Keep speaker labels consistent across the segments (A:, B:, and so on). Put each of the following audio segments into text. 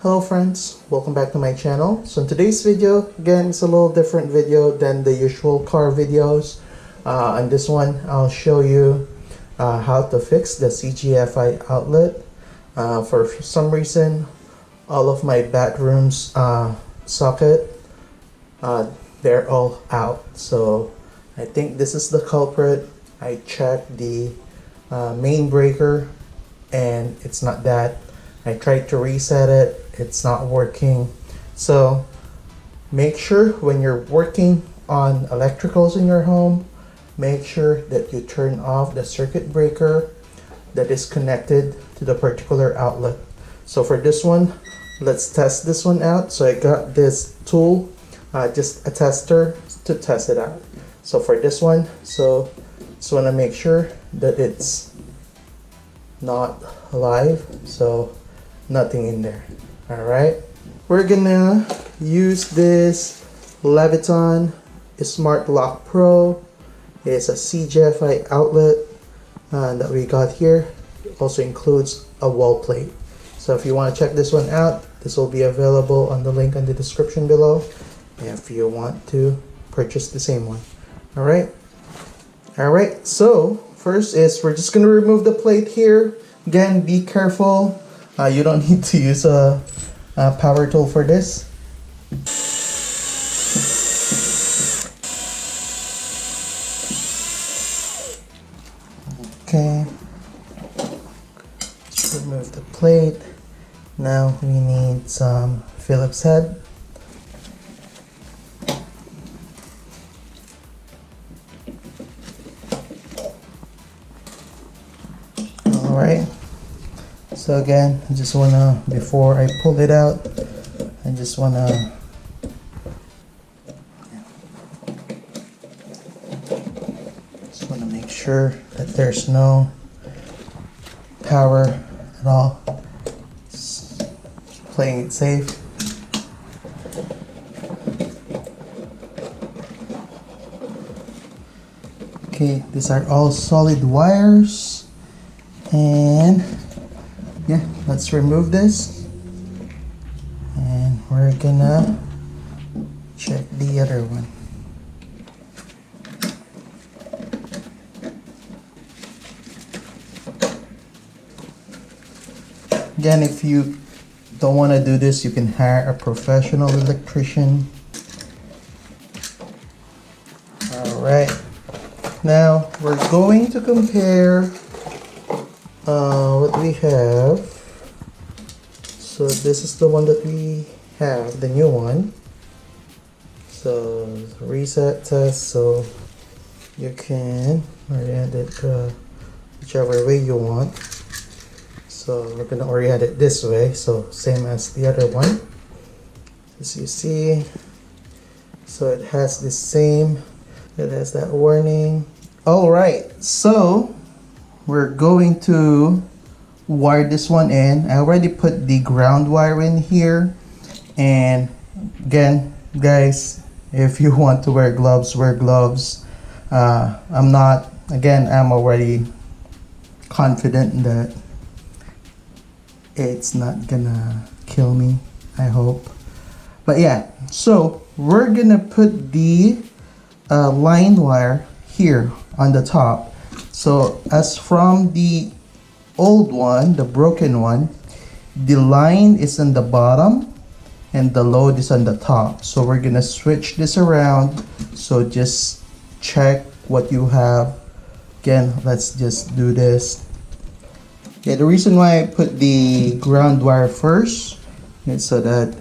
A: Hello friends, welcome back to my channel. So in today's video, again, it's a little different video than the usual car videos. On this one, I'll show you how to fix the CGFI outlet. For some reason, all of my bathrooms socket, they're all out. So I think this is the culprit. I checked the main breaker and it's not that. I tried to reset it, it's not working. So make sure when you're working on electricals in your home, make sure that you turn off the circuit breaker that is connected to the particular outlet. So for this one, let's test this one out. So I got this tool, just a tester to test it out. So for this one, so just want to make sure that it's not alive, so nothing in there. All right, we're gonna use this Leviton Smart Lock Pro. It's a CGFI outlet that we got here. It also includes a wall plate. So if you want to check this one out, this will be available on the link in the description below if you want to purchase the same one. All right, so first is we're just gonna remove the plate here. Again, be careful. You don't need to use a power tool for this. Okay, just remove the plate. Now we need some Phillips head. All right. So again, I just wanna, before I pull it out, I just wanna make sure that there's no power at all. Just playing it safe. Okay, these are all solid wires, and yeah, let's remove this, and we're gonna check the other one. Again, if you don't want to do this, you can hire a professional electrician. All right, now we're going to compare what we have. So this is the one that we have, the new one. So reset test, so you can orient it whichever way you want. So we're gonna orient it this way, so same as the other one, as you see. So it has the same, it has that warning. All right, so we're going to wire this one in. I already put the ground wire in here. And again, guys, if you want to wear gloves, wear gloves. I'm already confident that it's not gonna kill me, I hope. But yeah, so we're gonna put the line wire here on the top. So as from the old one, the broken one, the line is on the bottom and the load is on the top. So we're gonna switch this around. So just check what you have. Again, let's just do this. Yeah, the reason why I put the ground wire first is so that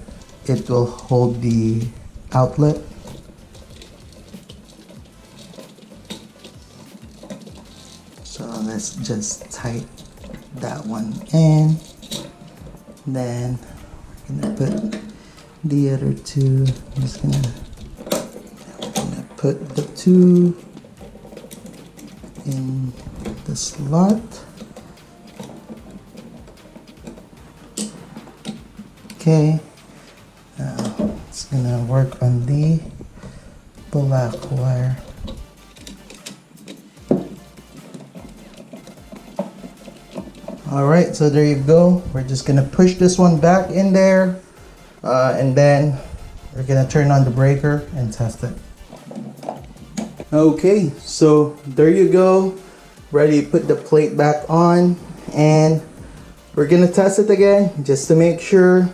A: it will hold the outlet. So let's just tighten that one in. Then we're gonna put the other two. We're gonna put the two in the slot. Okay, now it's gonna work on the black wire. All right, so there you go. We're just gonna push this one back in there, and then we're gonna turn on the breaker and test it. Okay, so there you go. Ready to put the plate back on, and we're gonna test it again just to make sure.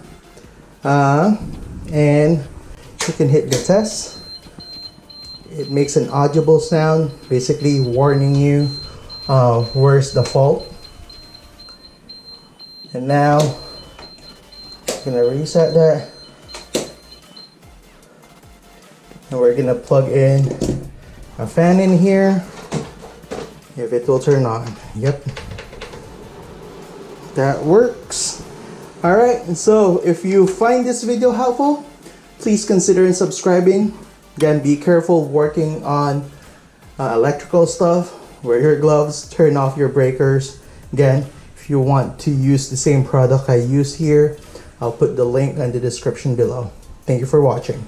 A: And you can hit the test. It makes an audible sound, basically warning you where's the fault. And now I'm gonna reset that, and we're gonna plug in a fan in here, if it will turn on. Yep, that works. All right, so if you find this video helpful, please consider subscribing. Again, be careful working on electrical stuff. Wear your gloves, turn off your breakers. Again, if you want to use the same product I use here, I'll put the link in the description below. Thank you for watching.